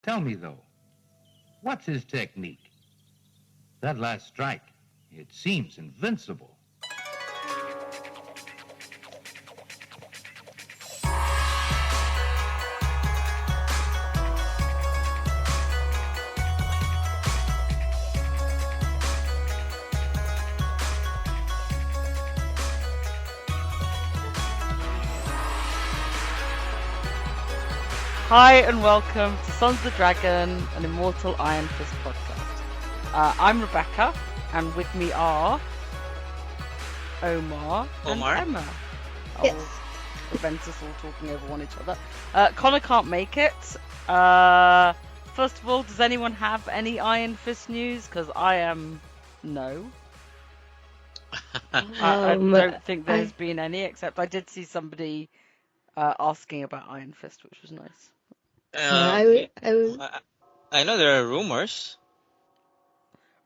Tell me, though, what's his technique? That last strike, it seems invincible. Hi and welcome to Sons of the Dragon, an Immortal Iron Fist podcast. I'm Rebecca, and with me are Omar and Emma. Yes. I'll prevent us all talking over one each other. Connor can't make it. First of all, does anyone have any Iron Fist news? Because I am no. I don't think there's been any, except I did see somebody asking about Iron Fist, which was nice. I know there are rumors.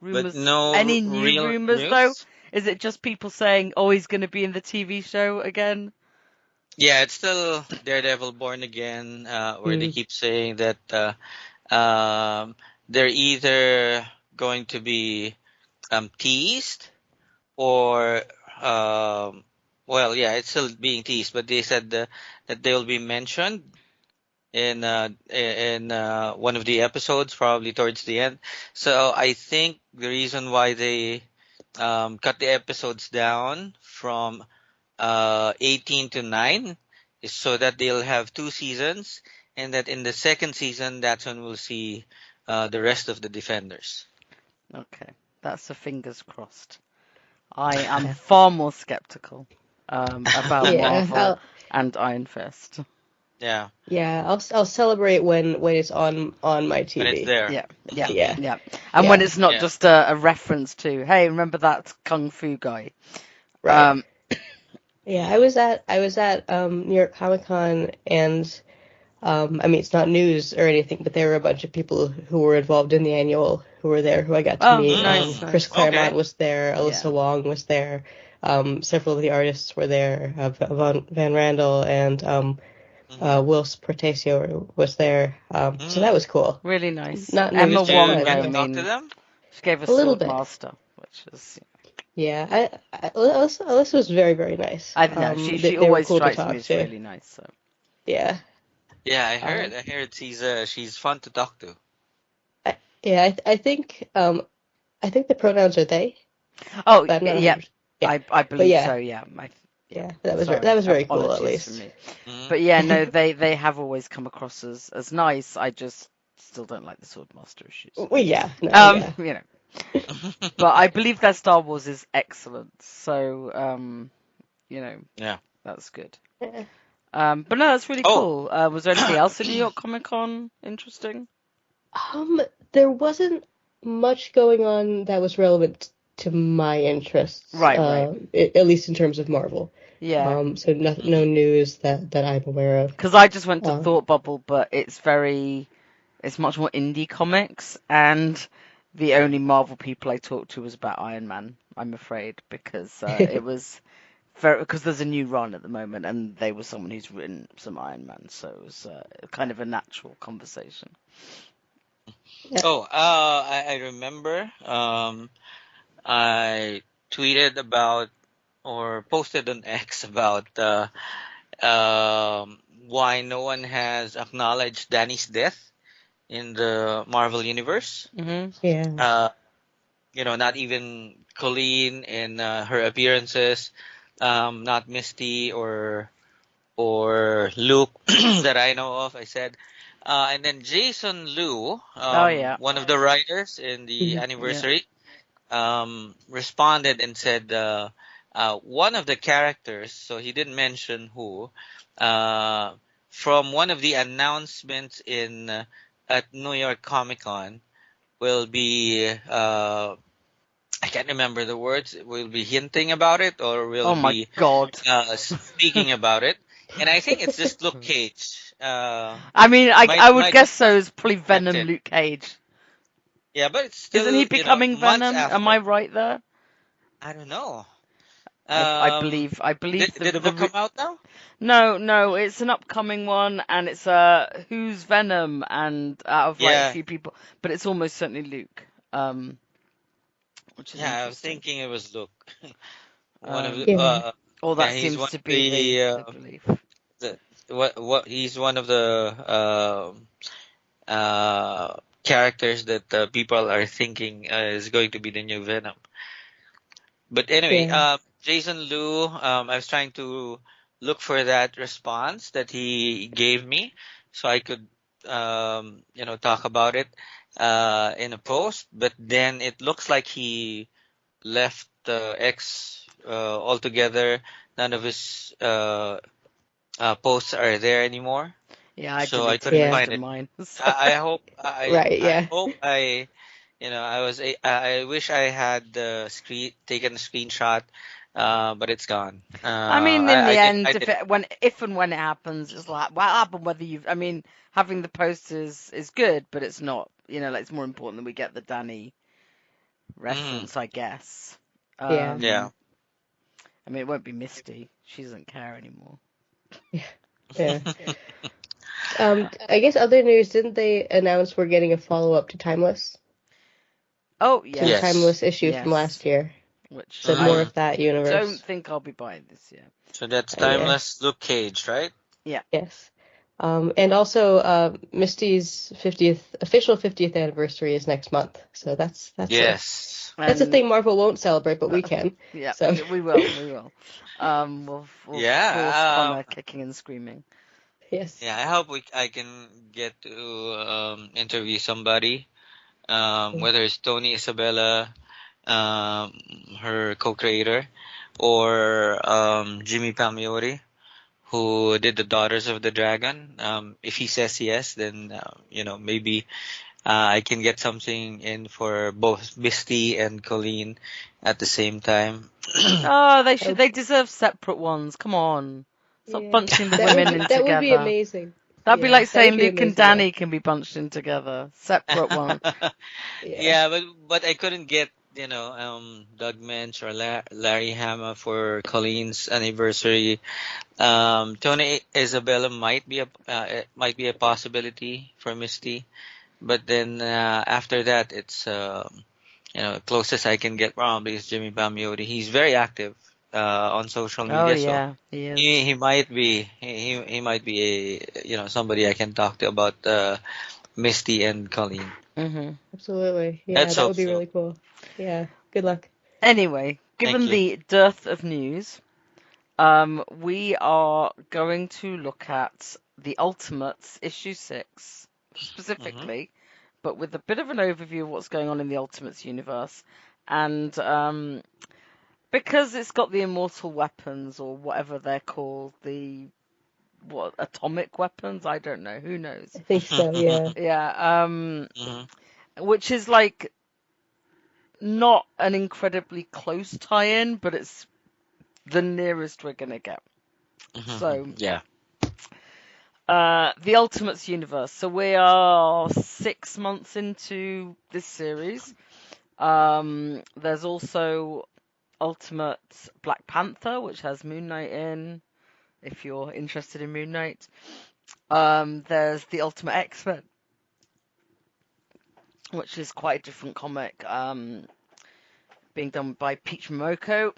But no any new real rumors news? though? Is it just people saying, "Oh, he's going to be in the TV show again"? Yeah, it's still Daredevil Born Again, where they keep saying that they're either going to be teased or it's still being teased, but they said that they'll be mentioned in one of the episodes, probably towards the end. So I think the reason why they cut the episodes down from 18 to 9 is so that they'll have 2 seasons, and that in the second season, that's when we'll see the rest of the Defenders. Okay, that's the fingers crossed. I am far more skeptical about Marvel and Iron Fist. Yeah. Yeah, I'll celebrate when it's on my TV. When it's there. Yeah. And when it's not just a reference to, hey, remember that Kung Fu guy? Right. Yeah, I was at New York Comic Con, and I mean, it's not news or anything, but there were a bunch of people who were involved in the annual who were there, who I got to meet. Nice. Chris Claremont was there, Alyssa Wong was there, several of the artists were there, Van Randel and Wills Portacio was there, so that was cool. Really nice. Not Emma news, Wong, but, though, to talk to them? She gave us A little Swordmaster, which is... Yeah, Alyssa was very, very nice. I don't know, she they always were cool strikes to talk me as to. really nice, so... Yeah. Yeah, I heard she's fun to talk to. I think the pronouns are they. Oh, But I'm not yeah. 100%. I believe yeah. so, yeah. Yeah, that was very cool, at least. For me. But yeah, no, they have always come across as nice. I just still don't like the Swordmaster issues. Well, yeah. No, You know. But I believe their Star Wars is excellent, so Yeah. that's good. Yeah. But no, that's really cool. Was there anything else at New York Comic Con interesting? There wasn't much going on that was relevant to my interests. Right. At least in terms of Marvel. Yeah. So no news that I'm aware of. Because I just went to Thought Bubble, but it's much more indie comics, and the only Marvel people I talked to was about Iron Man, I'm afraid, because it was because there's a new run at the moment, and they were someone who's written some Iron Man, so it was kind of a natural conversation. Yeah. I remember I tweeted about or posted on X about why no one has acknowledged Danny's death in the Marvel Universe. Mm-hmm. Yeah. Not even Colleen in her appearances, not Misty or Luke that I know of. I said, and then Jason Liu, one of the writers in the anniversary, responded and said one of the characters, so he didn't mention who, from one of the announcements at New York Comic Con will be I can't remember the words. We'll be hinting about it, or we'll be speaking about it. And I think it's just Luke Cage. I mean, I would guess so. It's probably Venom Luke Cage. Yeah, but it's still... Isn't he becoming Venom? Am I right there? I don't know. I Um, believe. I believe did the book come out now? No, it's an upcoming one, and it's who's Venom, and out of like a Yeah, few people, but it's almost certainly Luke, which is yeah. I was interesting. thinking it was Luke. One of the Um, Yeah. or yeah, that he's seems one to of be the belief. the what he's one of the characters that people are thinking is going to be the new Venom. But anyway, Yeah. Jason Liu, I was trying to look for that response that he gave me so I could, talk about it in a post. But then it looks like he left X altogether. None of his posts are there anymore, Yeah, I so I deleted couldn't Yeah. most find of it. mine. So. I hope Right. I Yeah. hope I wish I had taken a screenshot, but it's gone. I mean, in the I end, did. if and when it happens, it's like what happened. Whether you've, I mean, having the posters is good, but it's not. Like it's more important that we get the Danny Mm, reference, I guess. Yeah. yeah. I mean, it won't be Misty. She doesn't care anymore. Yeah. Uh, I guess other news, didn't they announce we're getting a follow-up to Timeless? oh To the yes, Yes. Timeless issue from yes. last year. Which So more I Mm. of that don't universe. think I'll be buying this year. So that's Yeah. Timeless Luke Cage, right? Yeah. Yes. And also Misty's 50th official 50th anniversary is next month. So Yes. that's a And thing Marvel won't celebrate, but we can. yeah, So we will. We will. We'll force Yeah. Connor kicking and screaming. yes. Yeah. I hope I can get to interview somebody, whether it's Tony Isabella, um, her co-creator, or Jimmy Palmiotti, who did the Daughters of the Dragon. If he says yes, then maybe I can get something in for both Misty and Colleen at the same time. Oh, Oh, they deserve separate ones. Come on. Stop yeah. bunching the women in That would be together. amazing. That'd be Yeah, like that saying would be Luke and amazing though. Danny can be bunched in together. Separate one. Yeah. Yeah, but I couldn't get Doug Mensch or Larry Hama for Colleen's anniversary. Tony Isabella might be a possibility for Misty, but then after that it's closest I can get probably is Jimmy Bamiotti. He's very active on social Oh media, so yeah, he is. he might be a somebody I can talk to about Misty and Colleen. Mhm. Absolutely. Yeah, Let's that hope would be so. really cool. Yeah. Good luck. Anyway, Thank given you. the dearth of news, we are going to look at the Ultimates issue 6 Hmm. specifically, but with a bit of an overview of what's going on in the Ultimates universe, and because it's got the Immortal Weapons or whatever they're called, the what atomic weapons? I don't know. Who knows? I think so, yeah. Yeah. Hmm. Which is like not an incredibly close tie-in, but it's the nearest we're gonna get. Hmm. So, Yeah. the Ultimates universe. So we are 6 months into this series. There's also Ultimate Black Panther, which has Moon Knight in, if you're interested in Moon Knight. There's the Ultimate X-Men, which is quite a different comic, being done by Peach Momoko,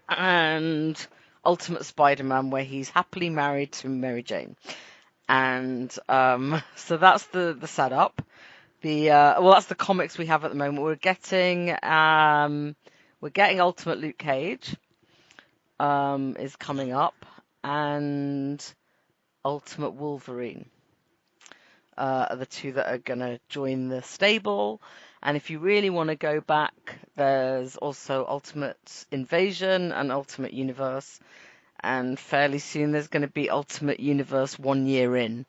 and Ultimate Spider-Man, where he's happily married to Mary Jane. And so that's the setup. That's the comics we have at the moment. We're getting Ultimate Luke Cage is coming up, and Ultimate Wolverine are the two that are gonna join the stable. And if you really want to go back, there's also Ultimate Invasion and Ultimate Universe. And fairly soon there's going to be Ultimate Universe 1 year in.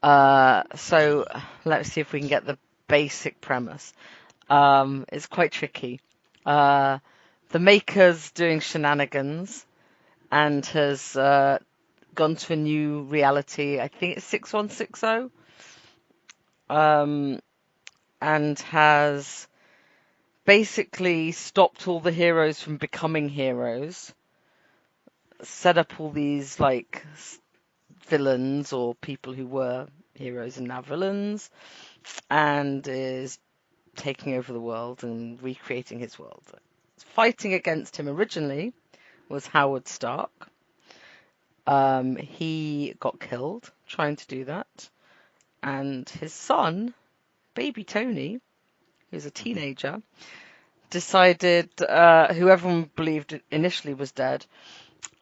So let's see if we can get the basic premise. It's quite tricky. The maker's doing shenanigans and has gone to a new reality. I think it's 6160. And has basically stopped all the heroes from becoming heroes, set up all these like villains or people who were heroes and now villains, and is taking over the world and recreating his world. Fighting against him originally was Howard Stark. He got killed trying to do that, and his son, baby Tony, who's a teenager, decided, who everyone believed initially was dead,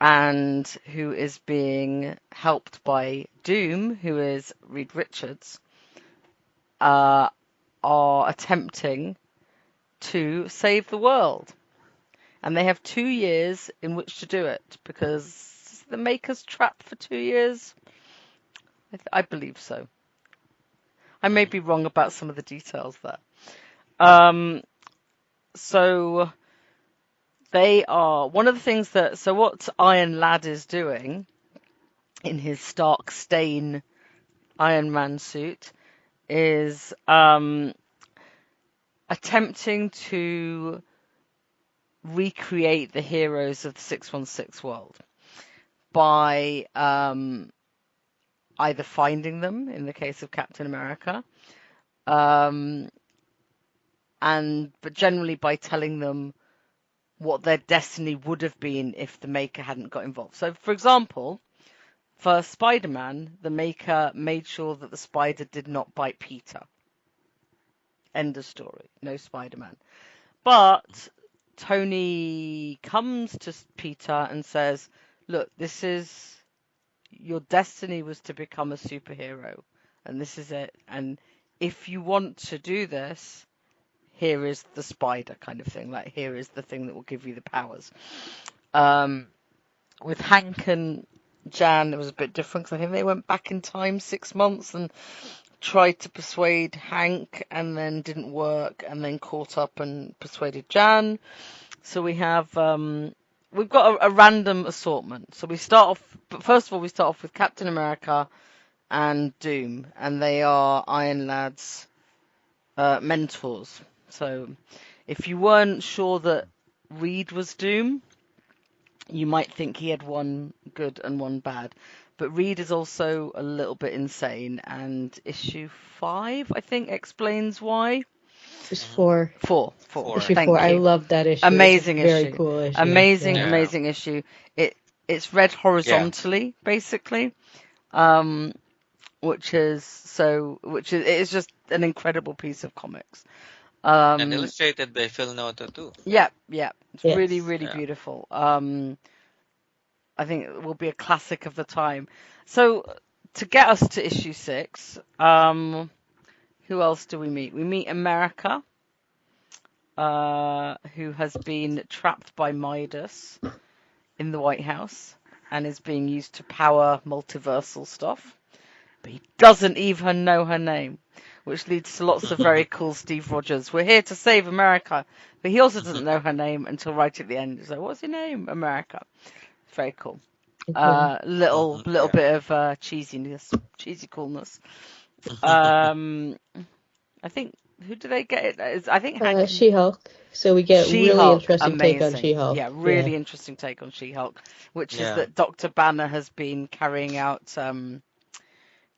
and who is being helped by Doom, who is Reed Richards, are attempting to save the world. And they have 2 years in which to do it, because the Maker's trapped for 2 years. I believe so. I may be wrong about some of the details there. So they are one of the things that. So what Iron Lad is doing in his Stark Stain Iron Man suit is attempting to recreate the heroes of the 616 world by either finding them, in the case of Captain America, but generally by telling them what their destiny would have been if the Maker hadn't got involved. So, for example, for Spider-Man, the Maker made sure that the spider did not bite Peter. End of story. No Spider-Man. But Tony comes to Peter and says, look, this is... your destiny was to become a superhero, and this is it. And if you want to do this, here is the spider kind of thing. Like, here is the thing that will give you the powers. With Hank and Jan, it was a bit different, because I think they went back in time 6 months and tried to persuade Hank, and then didn't work, and then caught up and persuaded Jan. So we have... we've got a random assortment. So we start off, but first of all, we start off with Captain America and Doom, and they are Iron Lad's mentors. So if you weren't sure that Reed was Doom, you might think he had one good and one bad. But Reed is also a little bit insane, and issue 5, I think, explains why. It's 4. 4. Issue Thank 4. I you. love that issue. Amazing it's a issue. Very cool issue. Amazing, Yeah. amazing issue. It's read horizontally, basically, which is it is just an incredible piece of comics. And illustrated by Phil Noto too. Yeah. It's Yes. really, really beautiful. I think it will be a classic of the time. So to get us to issue 6, who else do we meet? We meet America, who has been trapped by Midas in the White House and is being used to power multiversal stuff. But he doesn't even know her name, which leads to lots of very cool Steve Rogers. We're here to save America. But he also doesn't know her name until right at the end. He's like, what's your name? America. It's very cool. Little bit of cheesiness, cheesy coolness. I think, who do they get? I think Hank. She-Hulk. So we get She-Hulk, really interesting amazing. take on She-Hulk. Yeah, really interesting take on She-Hulk, which is that Dr. Banner has been carrying out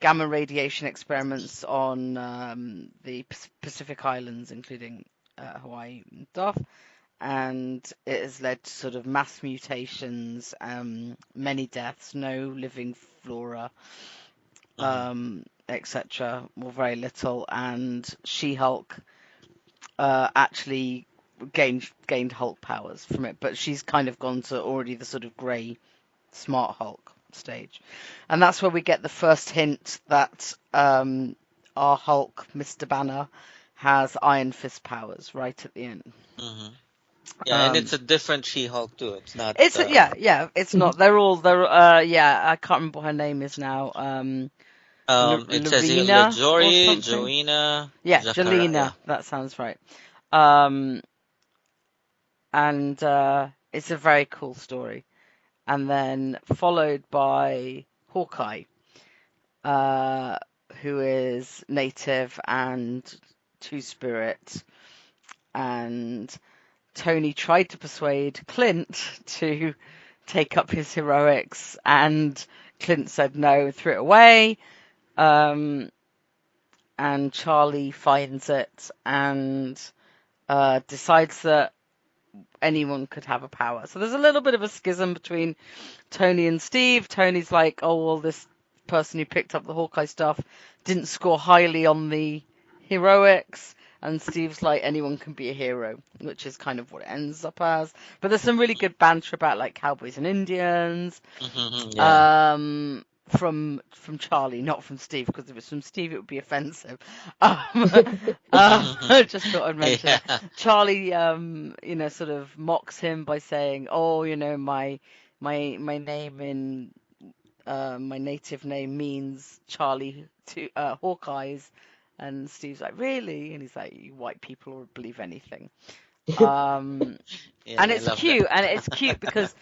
gamma radiation experiments on the Pacific Islands, including Hawaii and stuff, and it has led to sort of mass mutations, many deaths, no living flora, etc., or very little, and She-Hulk actually gained Hulk powers from it, but she's kind of gone to already the sort of grey, smart Hulk stage. And that's where we get the first hint that our Hulk, Mr. Banner, has Iron Fist powers right at the end. Yeah, and it's a different She-Hulk too. It's not. It's it's not. They're I can't remember what her name is now. It says here Joina. Yeah, Zakara, Jelena. yeah. That sounds right. And it's a very cool story. And then followed by Hawkeye, who is native and Two-Spirit, and Tony tried to persuade Clint to take up his heroics, and Clint said no, threw it away. And Charlie finds it and decides that anyone could have a power. So there's a little bit of a schism between Tony and Steve. Tony's like, oh, well, this person who picked up the Hawkeye stuff didn't score highly on the heroics. And Steve's like, anyone can be a hero, which is kind of what it ends up as. But there's some really good banter about like cowboys and Indians. Yeah. From Charlie, not from Steve, because if it's from Steve, it would be offensive. I just thought I'd mention it. Charlie, sort of mocks him by saying, "Oh, my name in my native name means Charlie to Hawkeyes," and Steve's like, "Really?" And he's like, "You white people will believe anything." Yeah, And I it's love cute, that. and it's cute because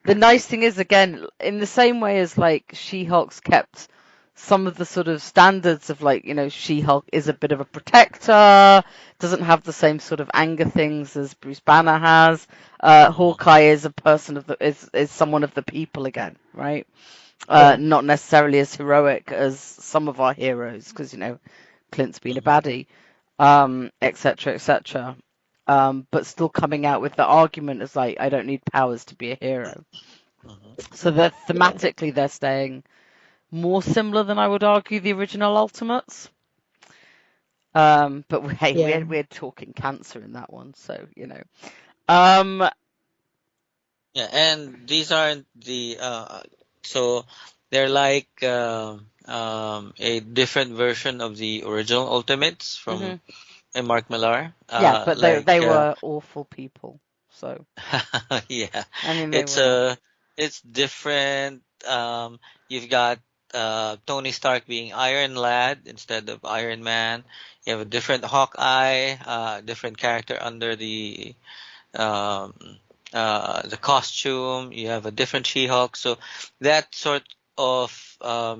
the nice thing is, again, in the same way as like She-Hulk's kept some of the sort of standards of like, She-Hulk is a bit of a protector, doesn't have the same sort of anger things as Bruce Banner has. Hawkeye is a person is someone of the people again, right? Not necessarily as heroic as some of our heroes, because Clint's been a baddie, etc., etc. But still coming out with the argument as like, I don't need powers to be a hero. So that thematically they're staying more similar than I would argue the original Ultimates. But hey, we're talking cancer in that one, so Yeah, and these aren't the so they're like a different version of the original Ultimates from Mark Millar. Yeah, but they were awful people. So yeah, I mean, it's different. You've got Tony Stark being Iron Lad instead of Iron Man. You have a different Hawkeye, different character under um, the costume. You have a different She-Hulk. So that sort of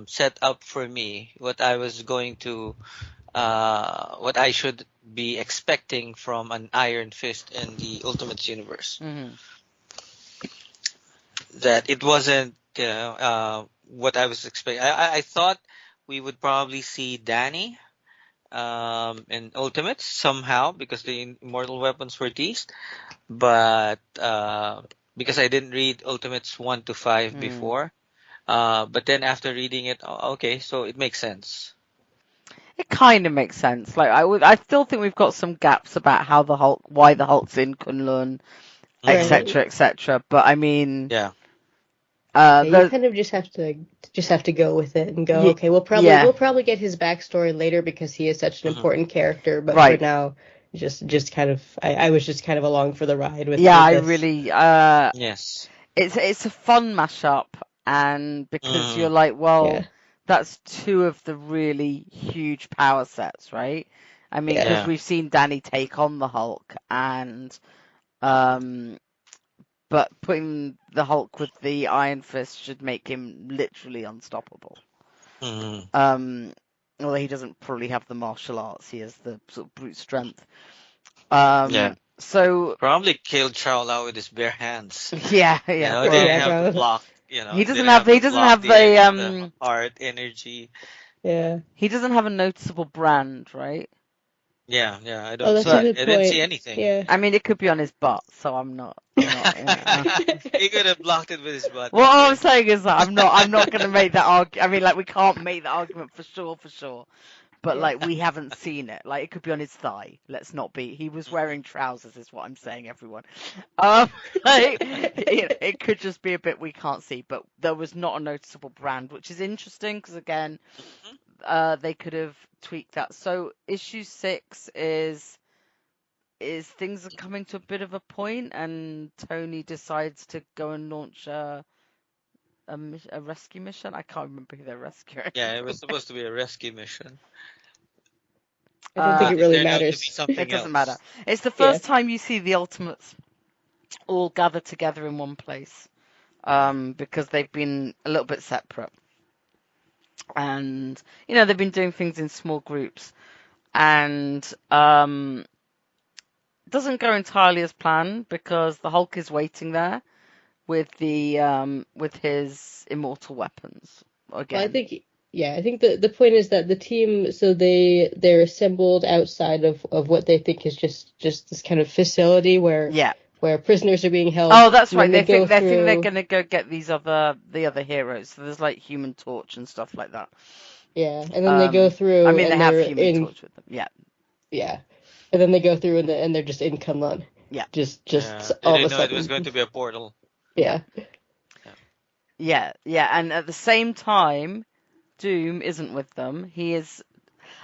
set up for me what I was going to what I should be expecting from an Iron Fist in the Ultimates universe. That it wasn't, what I was expecting. I thought we would probably see Danny in Ultimates somehow because the Immortal Weapons were teased, but because I didn't read Ultimates 1 to 5 before, but then after reading it, okay, so it makes sense. It kind of makes sense. Like I still think we've got some gaps about why the Hulk's in Kunlun, etc., etc. But I mean, you kind of just have to go with it and go, okay, we'll probably get his backstory later because he is such an important character. But for now, just kind of, I was just kind of along for the ride with. Yeah, with I really. Yes. It's a fun mashup, and because you're like, well, that's two of the really huge power sets, right? I mean, because we've seen Danny take on the Hulk, and but putting the Hulk with the Iron Fist should make him literally unstoppable. Although he doesn't probably have the martial arts, he has the sort of brute strength. So probably killed Charles with his bare hands. Yeah. They didn't have to block. He doesn't have the art energy. Yeah. He doesn't have a noticeable brand, right? Yeah. I don't. That's a good point. I didn't see anything. Yeah. I mean, it could be on his butt, so I'm not. He could have blocked it with his butt. Well, all I'm saying is that I'm not going to make that argument. I mean, like, we can't make that argument for sure. But like, we haven't seen it. Like, it could be on his thigh. Let's not be. He was wearing trousers, is what I'm saying, everyone. It could just be a bit we can't see. But there was not a noticeable brand, which is interesting because again, they could have tweaked that. So issue 6 is things are coming to a bit of a point, and Tony decides to go and launch a rescue mission. I can't remember who they're rescuing. Yeah, it was supposed to be a rescue mission. I don't think it really matters. It doesn't matter. It's the first time you see the Ultimates all gathered together in one place, because they've been a little bit separate, and they've been doing things in small groups, and doesn't go entirely as planned because the Hulk is waiting there with his immortal weapons Well, again. I think the point is that the team, so they're assembled outside of what they think is just this kind of facility Yeah. where prisoners are being held. Oh, that's and right. then They think they're through, gonna go get the other heroes. So there's like Human Torch and stuff like that. yeah, and then they go I through mean, they and have they're Human in, Torch with them. Yeah. yeah, and then they go through and they're just in Kunlun, Yeah. just Yeah, they all of a didn't know it was sudden, going to be a portal. yeah. Yeah. Yeah. And at the same time, Doom isn't with them. He is.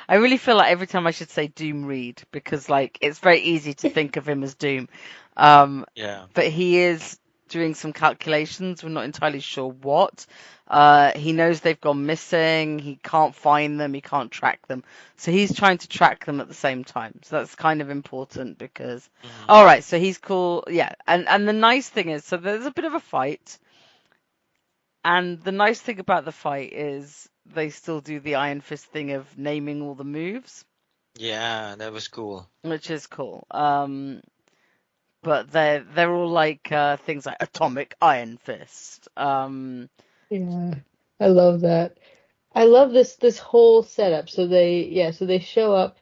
I really feel like every time I should say Doom Reed because like it's very easy to think of him as Doom. Yeah. But he is doing some calculations. We're not entirely sure what. He knows they've gone missing. He can't find them. He can't track them. So he's trying to track them at the same time. So that's kind of important because. Mhm. All right. So he's cool. Yeah. And the nice thing is, so there's a bit of a fight. And the nice thing about the fight is they still do the Iron Fist thing of naming all the moves, Yeah, that was cool. which is cool. But they're all like things like Atomic Iron Fist. Yeah, I love that. I love this whole setup. So they show up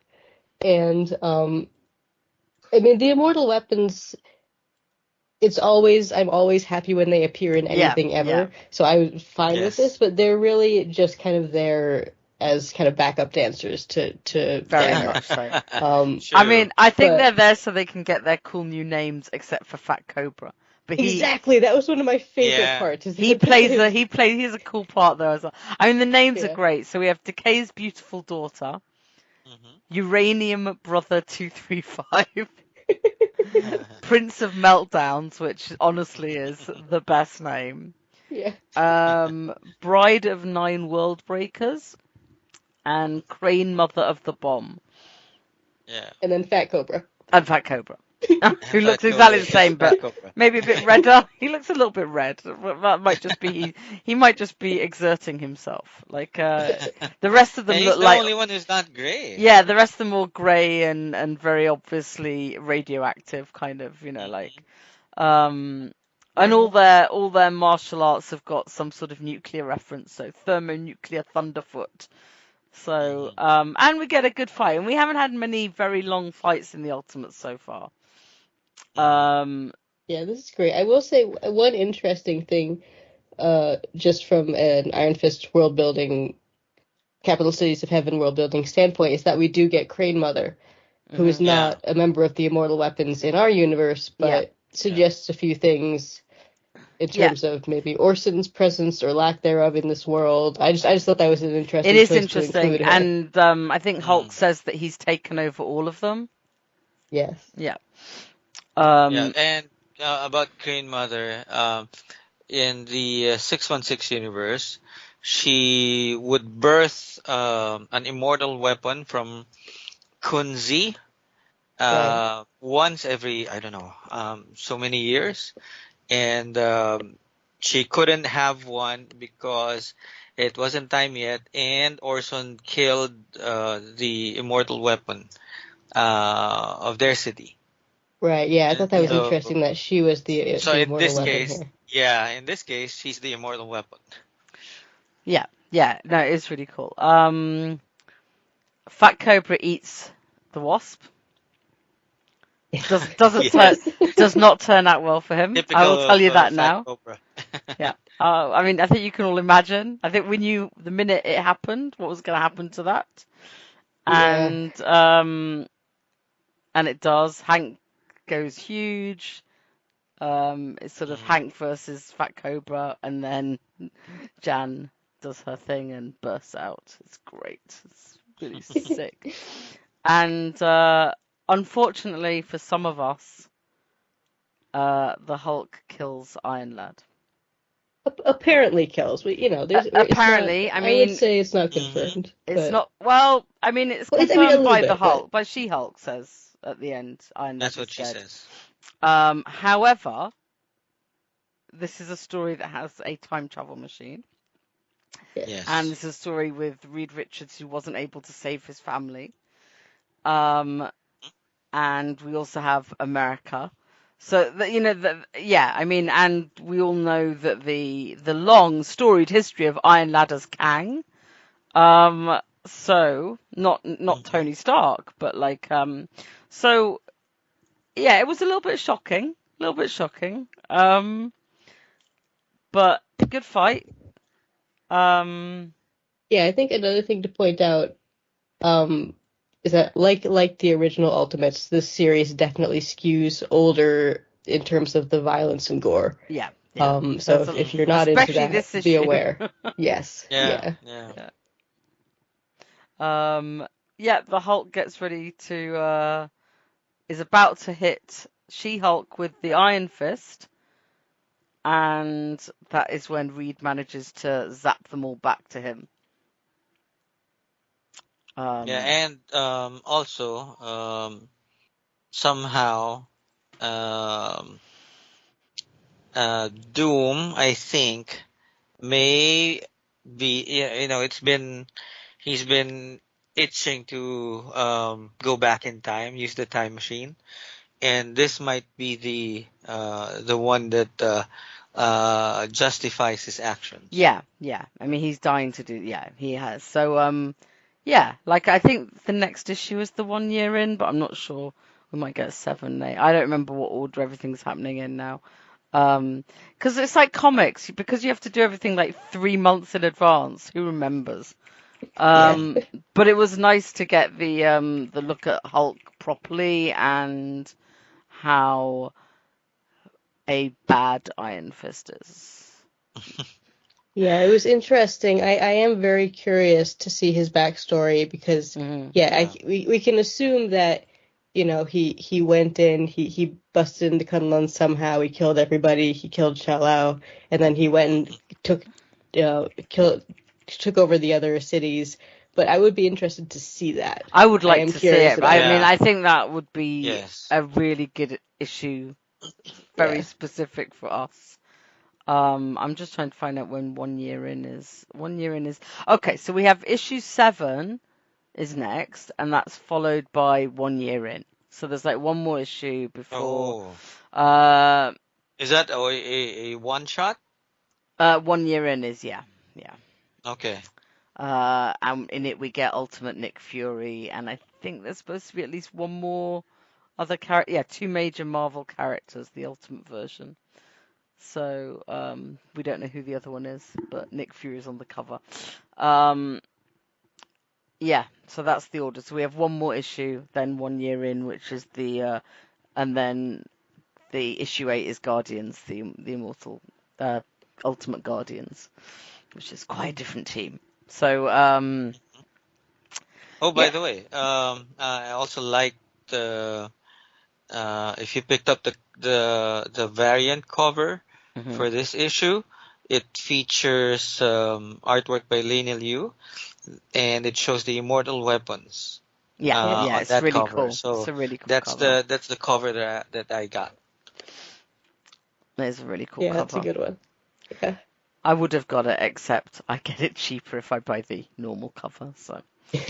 and I mean the Immortal Weapons, I'm always happy when they appear in Yeah, anything yeah, ever. So I was fine with this, Yes. but they're really just kind of there as kind of backup dancers to very Banner. much so. Um, I True. mean, I think they're but there so they can get their cool new names, except for Fat Cobra. But exactly, that was one of my favorite Yeah. parts. Is he that plays his, he's a cool part there as well. I mean, the names are yeah. great. So we have Decay's beautiful daughter, Mhm. Uranium Brother 235. Prince of Meltdowns, which honestly is the best name. Yeah. Bride of Nine World Breakers and Crane Mother of the Bomb. Yeah. And then Fat Cobra. And Fat Cobra. Who Fat looks exactly Cobra the is same, Fat but Cobra. maybe a bit redder. He looks a little bit red. That might just be he might just be exerting himself. Like the rest of them And look he's the like only one who's not gray. yeah, the rest of them all grey and very obviously radioactive, kind of, like um and all their martial arts have got some sort of nuclear reference, so thermonuclear thunderfoot. So Mhm. and we get a good fight, and we haven't had many very long fights in the Ultimates so far. Mhm. Um Yeah, this is great. I will say one interesting thing, just from an Iron Fist world building, Capital Cities of Heaven world building standpoint, is that we do get Crane Mother, who is mhm. Yeah. not a member of the Immortal Weapons in our universe, Yeah. but Yeah. suggests a few things in Yeah. terms of maybe Orson's presence or lack thereof in this world. I just thought that was an It interesting is choice to interesting, include her. and I think Hulk Mm. says that he's taken over all of them. Yes. Yeah. Yeah. Um And about Crane Mother, in the 616 universe, she would birth an immortal weapon from Kunzi Right. once every, I don't know, so many years. And she couldn't have one because it wasn't time yet, and Orson killed the immortal weapon of their city. Right. Yeah, I And thought that was yeah. so, interesting that she was so the in Immortal this Weapon case, here. yeah, in this case, she's the immortal weapon. Yeah. Yeah. No, it's really cool. Fat Cobra eats the wasp. Yes, Does not turn out well for him. I will typical tell of you that Fat now. Cobra. Yeah. I mean, I think you can all imagine. I think we knew the minute it happened what was going to happen to that, Yeah. and it does. Hank goes huge. It's sort of Mhm. Hank versus Fat Cobra, and then Jan does her thing and bursts out. It's great. It's really sick. And unfortunately for some of us, the Hulk kills Iron Lad. Apparently kills. It's not. Apparently, I I would mean, say it's not Mhm. confirmed, it's but not. Well, I mean, it's I mean a confirmed little by the bit, but Hulk, by She-Hulk says at the end, Iron Lad That's is what she dead. says. However, this is a story that has a time travel machine, yeah. and Yes. this is a story with Reed Richards who wasn't able to save his family. Um, and we also have America. So I mean, and we all know that the long storied history of Iron Ladder's Kang. So not Tony Stark, but like so yeah, it was a little bit shocking, but good fight. Yeah, I think another thing to point out is that like the original Ultimates, this series definitely skews older in terms of the violence and gore. Yeah. So if you're not into especially that, this be issue. aware. Yes. Yeah. Yeah. The Hulk gets ready to is about to hit She-Hulk with the Iron Fist, and that is when Reed manages to zap them all back to him. And also somehow um, Doom, I think, may be, he's been itching to go back in time, use the time machine, and this might be the one that justifies his actions. Yeah. I mean, he's dying to do. Yeah, he has. So yeah, like I think the next issue is the 1 year in, but I'm not sure. We might get 7, 8. I don't remember what order everything's happening in now. Because it's like comics, because you have to do everything like 3 months in advance. Who remembers? But it was nice to get the look at Hulk properly and how a bad Iron Fist is. Yeah, it was interesting. I am very curious to see his backstory because, we can assume that, he went in, he busted into Kunlun somehow, he killed everybody, he killed Shao-Lao, and then he went and took over the other cities. But I would be interested to see that. I would like to see it. about I mean, I think that would be Yes. a really good issue, very specific for us. I'm just trying to find out when 1 year in is. 1 year in is okay. So we have issue 7 is next, and that's followed by 1 year in. So there's like one more issue before. Is that a one shot? 1 year in is yeah. Okay. And in it we get Ultimate Nick Fury, and I think there's supposed to be at least one more other character. Yeah, 2 major Marvel characters, the Ultimate version. So we don't know who the other one is, but Nick Fury is on the cover. So that's the order. So we have one more issue, then 1 year in, which is and then the issue 8 is Guardians, the Immortal Ultimate Guardians, which is quite a different team. So by the way, I also like the if you picked up the variant cover for this issue, it features artwork by Lena Liu, and it shows the Immortal Weapons. It's that really cover. cool. So it's a really cool that's cover. that's the cover that I got. It's a really cool cover. Yeah, that's a good one. Yeah. I would have got it, except I get it cheaper if I buy the normal cover. So.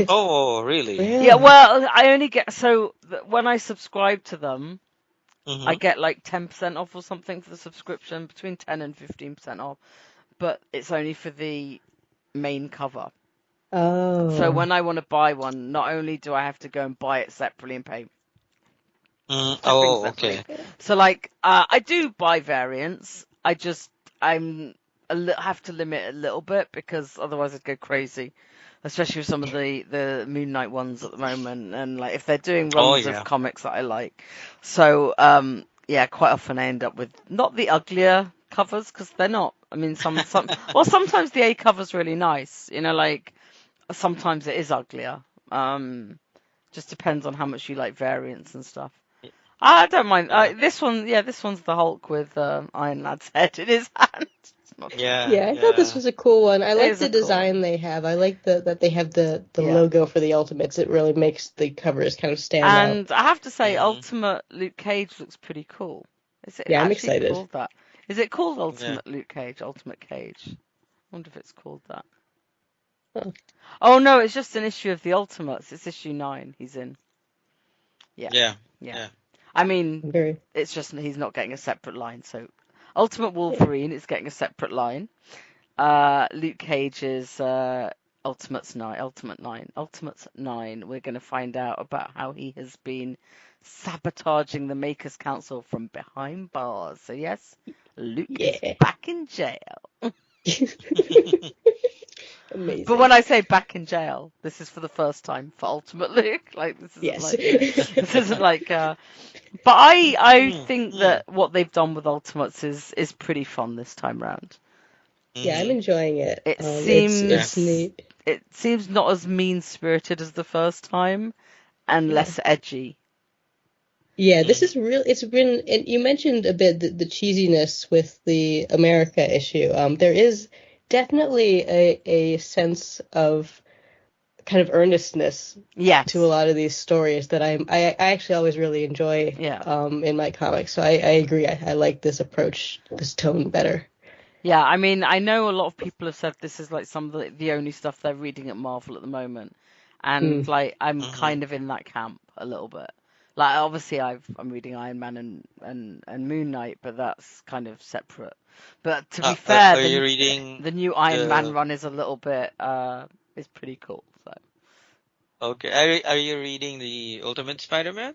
Oh, really? Yeah, well, I only get when I subscribe to them, I get like 10% off or something for the subscription, between 10 and 15% off, but it's only for the main cover. Oh. So when I want to buy one, not only do I have to go and buy it separately and pay. Okay. So like, I do buy variants. I have to limit a little bit because otherwise I'd go crazy. Especially with some of the Moon Knight ones at the moment, and like if they're doing runs of comics that I like. So quite often I end up with not the uglier covers because they're not. I mean, well, sometimes the A cover's really nice. Like sometimes it is uglier. Just depends on how much you like variants and stuff. I don't mind. This one's the Hulk with Iron Lad's head in his hand. I thought this was a cool one. I like the design they have. I like that they have the logo for the Ultimates. It really makes the covers kind of stand out. And I have to say, Ultimate Luke Cage looks pretty cool. Is it I'm excited. Called that? Is it called Ultimate Luke Cage? Ultimate Cage? I wonder if it's called that. Huh. Oh no, it's just an issue of the Ultimates. It's issue 9 he's in. Yeah. Yeah. Yeah. Yeah. I mean, Very. it's just he's not getting a separate line. So, Ultimate Yeah. Wolverine is getting a separate line. Luke Cage is Ultimate's 9. Ultimate's 9. We're going to find out about how he has been sabotaging the Makers Council from behind bars. So yes, Luke is Yeah. back in jail. Amazing. But when I say back in jail, this is for the first time for Ultimate Luke. Like this isn't Yes. like this isn't like. But I think Mm. that what they've done with Ultimates is pretty fun this time round. Yeah, I'm enjoying it. It It's neat. It seems not as mean spirited as the first time, and Yeah. less edgy. Yeah, this is real. It's been, and you mentioned a bit the cheesiness with the America issue. There is definitely a sense of kind of earnestness Yes. to a lot of these stories that I actually always really enjoy. Yeah. In my comics. So I agree. I like this approach, this tone better. Yeah, I mean, I know a lot of people have said this is like some of the only stuff they're reading at Marvel at the moment, and like I'm kind of in that camp a little bit. Like obviously I'm reading Iron Man and Moon Knight, but that's kind of separate. But to be fair, Are you reading the new Iron Man the? run is a little bit is pretty cool. So Okay. Are you reading the Ultimate Spider-Man?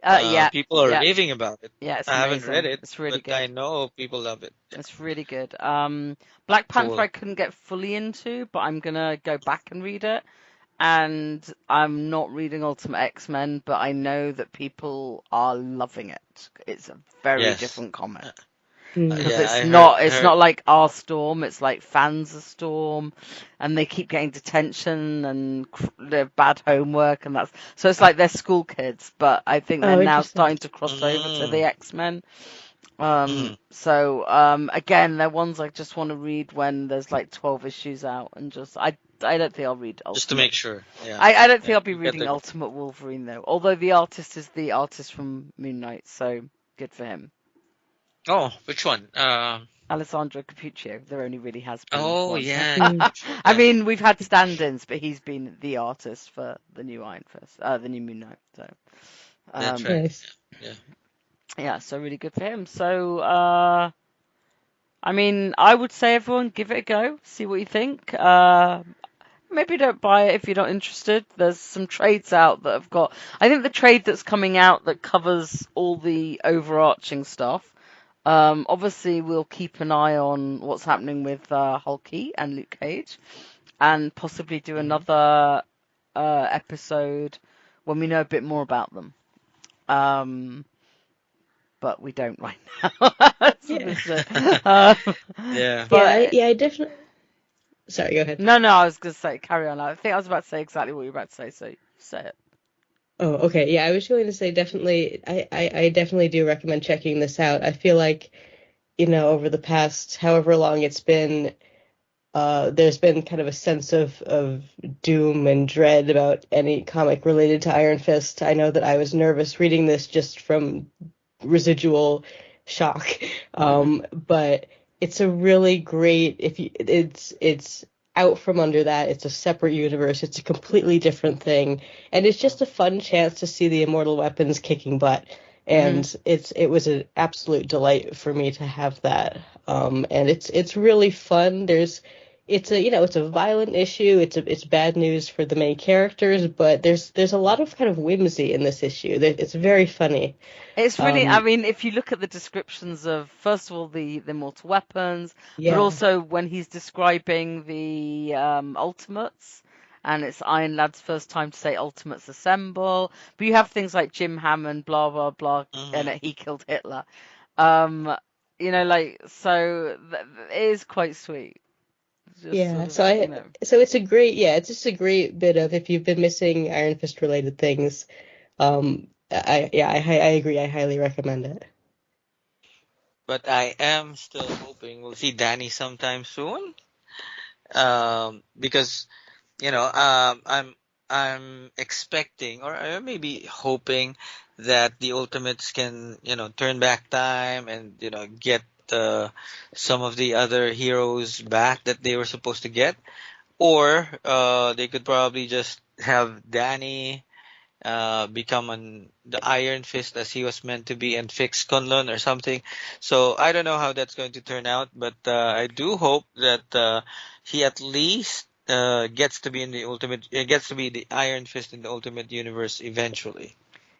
yeah, People are yeah, raving about it. yeah, it's I haven't read amazing. it, It's really but I good. know people love it. It's really good. Black Panther Cool. I couldn't get fully into, but I'm gonna go back and read it. And I'm not reading Ultimate X-Men, but I know that people are loving it. It's a very Yes. different comic. Mm. Because Yeah, it's not like our Storm, it's like fans of Storm, and they keep getting detention and their bad homework, and so it's like they're school kids, but I think they're Oh, now interesting. starting to cross over to the X-Men. Mhm. So again, they're ones I just want to read when there's like 12 issues out, and just I don't think I'll read Ultimate. Just to make sure. Yeah. I don't think Yeah. I'll be You get reading the. Ultimate Wolverine though, although the artist is the artist from Moon Knight, so good for him. Oh, which one? Alessandro Capuccio. There only really has been Oh one. yeah. I Yeah. mean, we've had stand-ins, but he's been the artist for the new Iron Fist, the new Moon Knight. So, That's right. Nice. Yeah. yeah, so really good for him. So, I mean, I would say everyone give it a go, see what you think. Maybe don't buy it if you're not interested. There's some trades out that have got. I think the trade that's coming out that covers all the overarching stuff. Obviously, we'll keep an eye on what's happening with Hulky and Luke Cage, and possibly do another episode when we know a bit more about them. But we don't right now. So Yeah. Yeah. But I definitely. Sorry, go ahead. no, I was going to say carry on. I think I was about to say exactly what you were about to say. So say it. Oh, okay. Yeah, I was going to say definitely. I definitely do recommend checking this out. I feel like, over the past however long it's been, there's been kind of a sense of doom and dread about any comic related to Iron Fist. I know that I was nervous reading this just from residual shock. But it's a really great it's out from under that. It's a separate universe. It's a completely different thing, and it's just a fun chance to see the Immortal Weapons kicking butt. And it was an absolute delight for me to have that. And it's really fun. It's a violent issue. It's bad news for the main characters, but there's a lot of kind of whimsy in this issue. It's very funny. It's really, I mean, if you look at the descriptions of, first of all, the Immortal Weapons, but Yeah. also when he's describing the Ultimates, and it's Iron Lad's first time to say Ultimates Assemble, but you have things like Jim Hammond, blah, blah, blah, and he killed Hitler. So it is quite sweet. Just Yeah, sort of, so it's just a great bit of if you've been missing Iron Fist related things. I agree. I highly recommend it. But I am still hoping we'll see Danny sometime soon. Because I'm expecting or maybe hoping that the Ultimates can turn back time and get some of the other heroes back that they were supposed to get, or they could probably just have Danny become the Iron Fist as he was meant to be and fix Kunlun or something. So I don't know how that's going to turn out, but I do hope that he at least gets to be gets to be the Iron Fist in the Ultimate Universe eventually.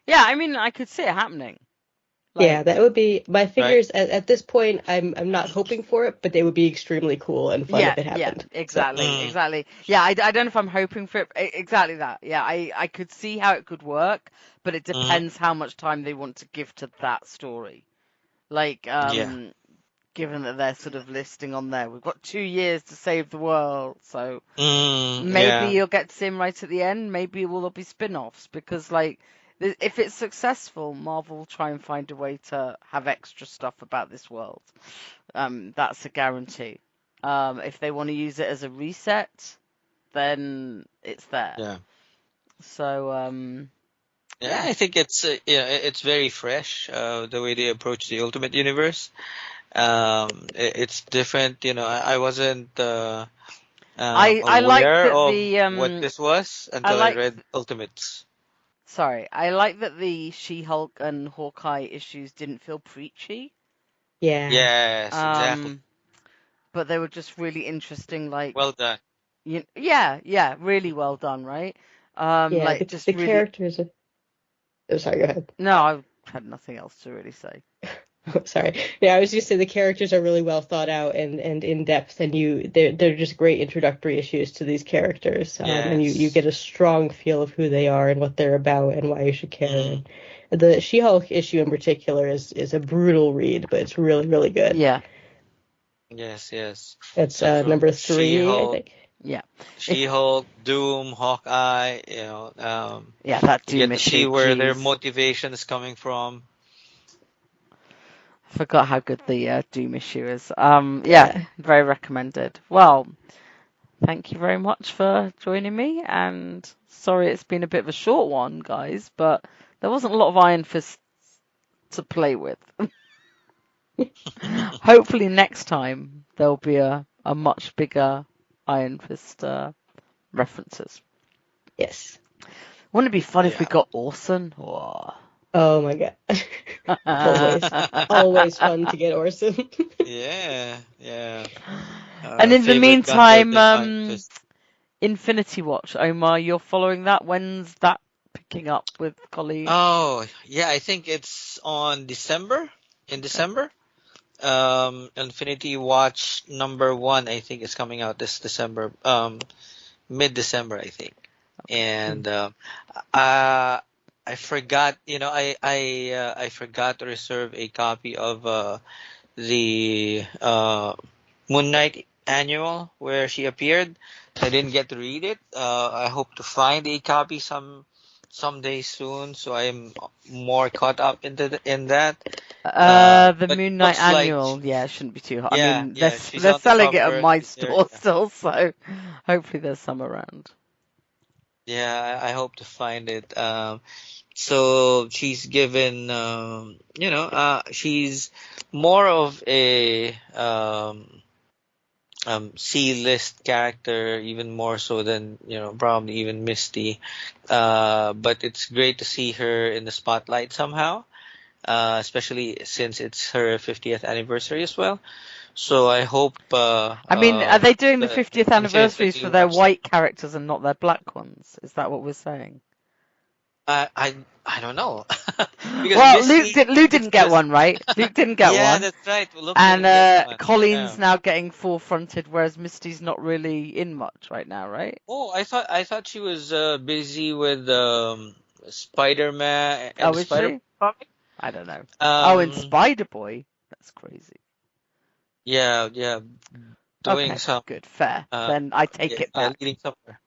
Yeah, I mean, I could see it happening. Yeah, that would be my Right? figures at this point. I'm not hoping for it, but they would be extremely cool and fun if it happened. Exactly. Yeah, I don't know if I'm hoping for it. Exactly that. Yeah, I could see how it could work, but it depends how much time they want to give to that story. Like, Yeah. given that they're sort of listing on there, we've got 2 years to save the world, so maybe Yeah. you'll get to see him right at the end. Maybe will there be spin-offs because, like, if it's successful, Marvel will try and find a way to have extra stuff about this world. That's a guarantee. If they want to use it as a reset, then it's there. Yeah. So, Yeah, I think it's very fresh the way they approach the Ultimate Universe. It's different, I wasn't I like aware that of the what this was I until I like read Ultimates. sorry, I like that the She-Hulk and Hawkeye issues didn't feel preachy. Yeah. Yes, exactly. But they were just really interesting, like, Well done. yeah, really well done, right? Yeah, Like just the really. characters. Oh, sorry, go ahead. No, I had nothing else to really say. Sorry. Yeah, I was just saying the characters are really well thought out and in depth, and they're just great introductory issues to these characters. And you Yes. get a strong feel of who they are and what they're about and why you should care. Mm. And the She-Hulk issue in particular is a brutal read, but it's really, really good. Yeah, Yes. It's So from number 3, I She-Hulk, think. yeah. If She-Hulk, Doom, Hawkeye, yeah, that you get Doom to see issue, where their jeez. motivation is coming from. I forgot how good the Doom issue is. Yeah, Yeah. very recommended. Well, thank you very much for joining me, and sorry it's been a bit of a short one, guys, but there wasn't a lot of Iron Fist to play with. Hopefully next time there'll be a much bigger Iron Fist references. Yes. Wouldn't it be fun if we Yeah. got Orson? Whoa. Oh my God. Always fun to get Orson. Yeah. And in the Favorite gun-toting Iron meantime, Fist. Infinity Watch, Omar, you're following that. When's that picking up with Colleen? Oh, yeah, I think it's on December. In December. Infinity Watch #1, I think, is coming out this December. Mid-December, I think. And I forgot, I forgot to reserve a copy of the Moon Knight annual where she appeared. I didn't get to read it. I hope to find a copy someday soon, so I'm more caught up in that. The But Moon Knight looks like annual, yeah, it shouldn't be too hard. I yeah, mean, she's they're on the selling it at cover of my this store area. still, so hopefully there's some around. Yeah, I hope to find it. So she's given, she's more of a C-list character, even more so than, probably even Misty. But it's great to see her in the spotlight somehow, especially since it's her 50th anniversary as well. So I hope. I mean, are they doing the that 50th anniversaries Infinity for their Watch. white characters and not their black ones? Is that what we're saying? I don't know because Well, Misty Luke it's didn't get just one, right? Luke didn't get yeah, one. that's right. Luke And didn't get one. Colleen's Yeah. now getting full-fronted, whereas Misty's not really in much right now, right? Oh, I thought she was busy with Spider-Man and Oh, the is Spider she? comic. I don't know. Oh, and Um, Spider-Boy. That's crazy. yeah, doing Okay, some good, fair. uh, Then I take it yeah, back. leading somewhere.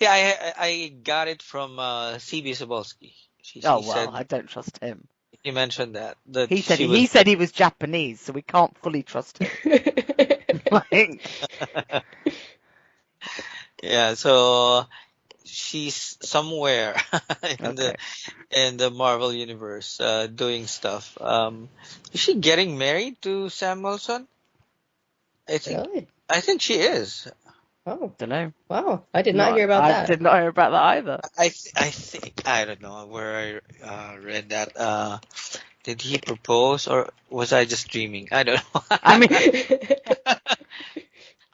Yeah, I got it from CB Sobolski. Oh He well, said I don't trust him. he mentioned that He said she he was said he was Japanese, so we can't fully trust him. Like, yeah. So she's somewhere in okay. the Marvel universe, doing stuff. Is she getting married to Sam Wilson? I think Really? I think she is. Oh, Don't know. wow. I did not hear about I that. did not hear about that either. I think I don't know where I read that. Did he propose or was I just dreaming? I don't know. I mean,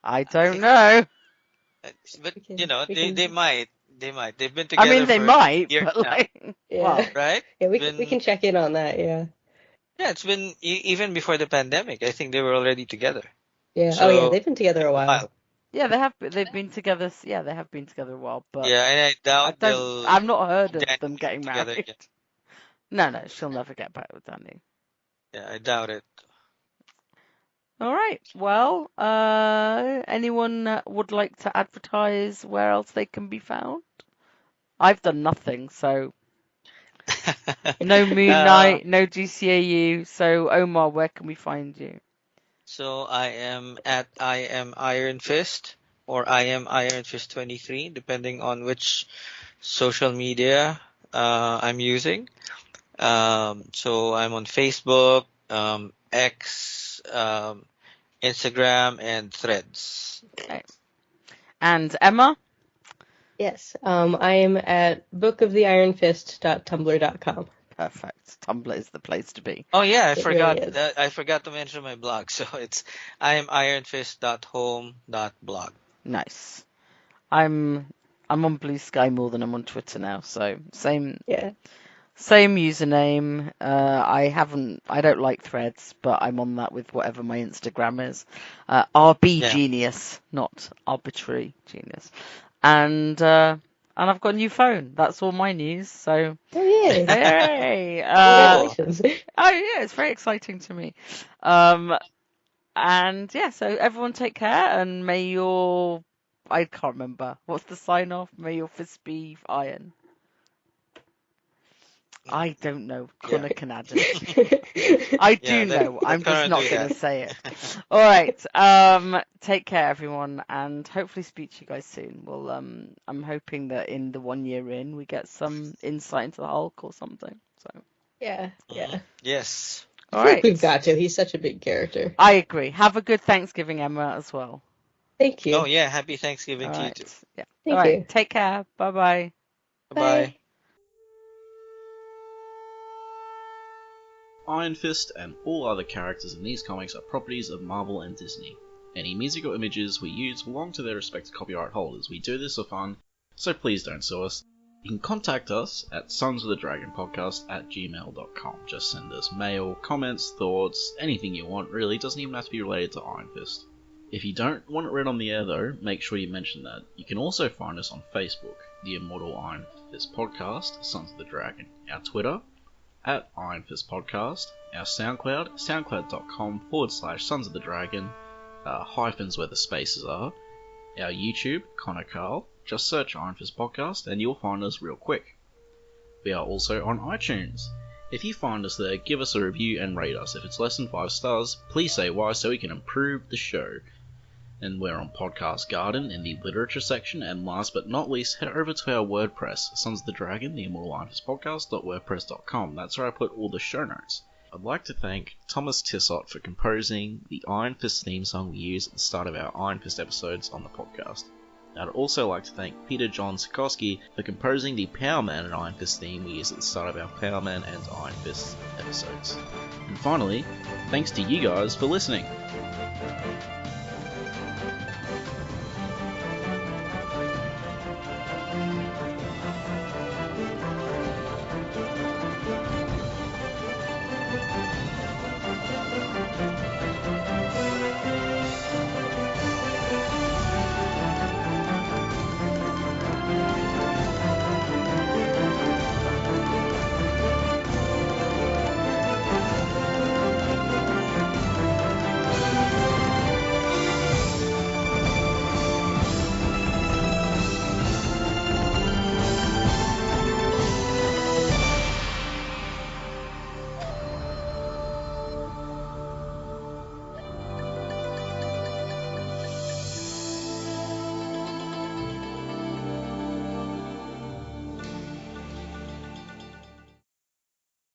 I don't know. But we can, they might they've been I mean, together they for might, years but now, like, yeah. well, right? Yeah, we can check in on that, yeah. Yeah, it's been even before the pandemic. I think they were already together. Yeah. Oh, yeah, So they've been together a while. yeah, they have. They've been together. Yeah, they have been together a while, but yeah, and I doubt they'll I've not heard of Danny them get getting together married. again. No, she'll never get back with Danny. Yeah, I doubt it. All right. Well, anyone would like to advertise where else they can be found? I've done nothing, so no Moon Uh, Knight, no GCAU. So Omar, where can we find you? so I am Iron Fist or I am Iron Fist 23, depending on which social media I'm using. So I'm on Facebook, X, Instagram, and Threads. Okay. And Emma? Yes. I am at bookoftheironfist.tumblr.com. Perfect. Tumblr is the place to be. Oh yeah, It really is. I forgot to mention my blog. So it's I am ironfist.home.blog. Nice. I'm on Blue Sky more than I'm on Twitter now, so same Yeah. username. I don't like Threads, but I'm on that with whatever my Instagram is. RB Yeah. Genius, not arbitrary genius. And I've got a new phone. That's all my news. So Oh, yay. hey, Congratulations. oh yeah, it's very exciting to me. And yeah, so everyone take care, and may your I can't remember what's the sign off. May your fist be iron. I don't know. Connor can add it. I do know. I'm just not going to say it. All right. Take care, everyone, and hopefully speak to you guys soon. Well, I'm hoping that in the 1 year in, we get some insight into the Hulk or something. So. Yeah. Yes. I All feel right. like we've got to. He's such a big character. I agree. Have a good Thanksgiving, Emma, as well. Thank you. Oh yeah, happy Thanksgiving All to you right. too. Yeah. Thank All right. you. Take care. Bye-bye. Bye. Iron Fist and all other characters in these comics are properties of Marvel and Disney. Any music or images we use belong to their respective copyright holders. We do this for fun, so please don't sue us. You can contact us at sonsofthedragonpodcast@gmail.com. Just send us mail, comments, thoughts, anything you want really. Doesn't even have to be related to Iron Fist. If you don't want it read on the air though, make sure you mention that. You can also find us on Facebook, the Immortal Iron Fist Podcast, Sons of the Dragon. Our Twitter, at Iron Fist Podcast, our SoundCloud, soundcloud.com/Sons of the Dragon, hyphens where the spaces are, our YouTube, Connor Carl, just search Iron Fist Podcast and you'll find us real quick. We are also on iTunes. If you find us there, give us a review and rate us. If it's less than 5 stars, please say why so we can improve the show. And we're on Podcast Garden in the literature section, and last but not least, head over to our WordPress, Sons of the Dragon, the Immortal Iron Fist Podcast.wordpress.com. That's where I put all the show notes. I'd like to thank Thomas Tissot for composing the Iron Fist theme song we use at the start of our Iron Fist episodes on the podcast. I'd also like to thank Peter John Sikowski for composing the Power Man and Iron Fist theme we use at the start of our Power Man and Iron Fist episodes. And finally, thanks to you guys for listening.